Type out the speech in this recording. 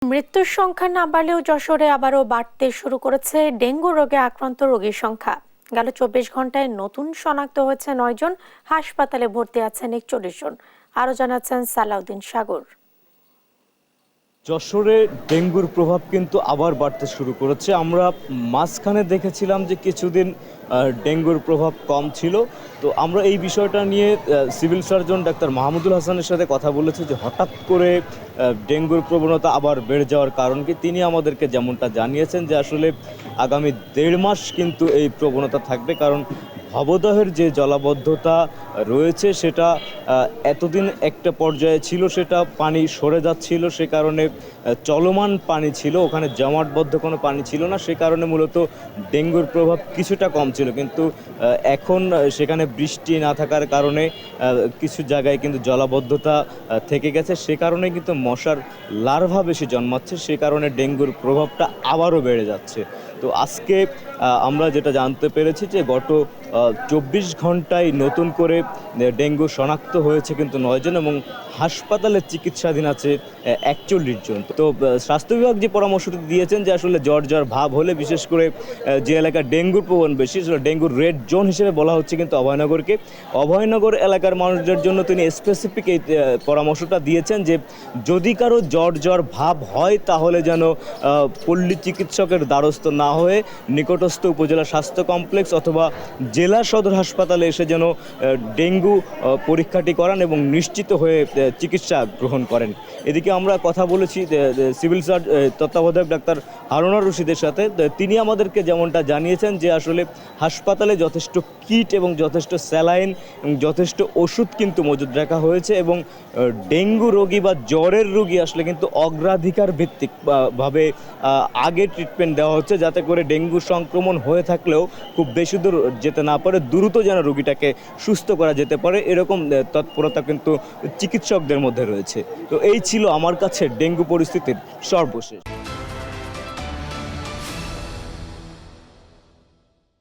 মৃত্যুর সংখ্যা না বাড়লেও যশোরে আবারও বাড়তে শুরু করেছে ডেঙ্গু রোগে আক্রান্ত রোগীর সংখ্যা। গেল 24 ঘন্টায় নতুন শনাক্ত হয়েছে 9 জন, হাসপাতালে ভর্তি আছেন 41 জন। আরো জানাচ্ছেন সালাউদ্দিন সাগর। যশোরে ডেঙ্গুর প্রভাব কিন্তু আবার বাড়তে শুরু করেছে। আমরা মাঝখানে দেখেছিলাম যে কিছুদিন ডেঙ্গুর প্রভাব কম ছিল। তো আমরা এই বিষয়টা নিয়ে সিভিল সার্জন ডাক্তার মাহমুদুল হাসানের সাথে কথা বলেছি যে হঠাৎ করে ডেঙ্গুর প্রবণতা আবার বেড়ে যাওয়ার কারণ কি। তিনি আমাদেরকে যেমনটা জানিয়েছেন যে আসলে আগামী 1.5 মাস কিন্তু এই প্রবণতা থাকবে, কারণ ভবদহের যে জলাবদ্ধতা রয়েছে সেটা এতদিন একটা পর্যায়ে ছিল, সেটা পানি সরে যাচ্ছিল, সে কারণে চলমান পানি ছিল, ওখানে জমাটবদ্ধ কোনো পানি ছিল না, সে কারণে মূলত ডেঙ্গুর প্রভাব কিছুটা কম ছিল। কিন্তু এখন সেখানে বৃষ্টি না থাকার কারণে কিছু জায়গায় কিন্তু জলাবদ্ধতা থেকে গেছে, সে কারণে কিন্তু মশার লার্ভা বেশি জন্মাচ্ছে, সে কারণে ডেঙ্গুর প্রভাবটা আবারও বেড়ে যাচ্ছে। তো আজকে আমরা যেটা জানতে পেরেছি যে গত 24 ঘন্টায় নতুন করে ডেঙ্গু শনাক্ত হয়েছে কিন্তু 9 জন, এবং হাসপাতালে চিকিৎসাধীন আছে 41 জন। তো স্বাস্থ্য বিভাগ যে পরামর্শটি দিয়েছেন যে আসলে জ্বর ভাব হলে, বিশেষ করে যে এলাকায় ডেঙ্গুর প্রবণ বেশি, ডেঙ্গুর রেড জোন হিসেবে বলা হচ্ছে কিন্তু অভয়নগরকে। অভয়নগর এলাকার মানুষদের জন্য তিনি স্পেসিফিক এই পরামর্শটা দিয়েছেন যে যদি কারো জ্বর ভাব হয় তাহলে যেন পল্লী চিকিৎসকের দ্বারস্থ না হয়ে নিকটস্থ উপজেলা স্বাস্থ্য কমপ্লেক্স অথবা জেলা সদর হাসপাতালে এসে যেন ডেঙ্গু পরীক্ষাটি করান এবং নিশ্চিত হয়ে চিকিৎসা গ্রহণ করেন। এদিকে আমরা কথা বলেছি সিভিল তত্ত্বাবধায়ক ডাক্তার হারুনার রশিদের সাথে। তিনি আমাদেরকে যেমনটা জানিয়েছেন যে আসলে হাসপাতালে যথেষ্ট কিট এবং যথেষ্ট স্যালাইন এবং যথেষ্ট ওষুধ কিন্তু মজুদ রাখা হয়েছে, এবং ডেঙ্গু রোগী বা জ্বরের রোগী আসলে কিন্তু অগ্রাধিকার ভিত্তিক ভাবে আগে ট্রিটমেন্ট দেওয়া হচ্ছে, যাতে করে ডেঙ্গু সংক্রমণ হয়ে থাকলেও খুব বেশি দূর যেতে না পারে, দ্রুত যেন রোগীটাকে সুস্থ করা যেতে পারে, এরকম তৎপরতা কিন্তু চিকিৎসকদের মধ্যে রয়েছে। তো এই ছিল আমার কাছে ডেঙ্গু পরিস্থিতির সর্বশেষ।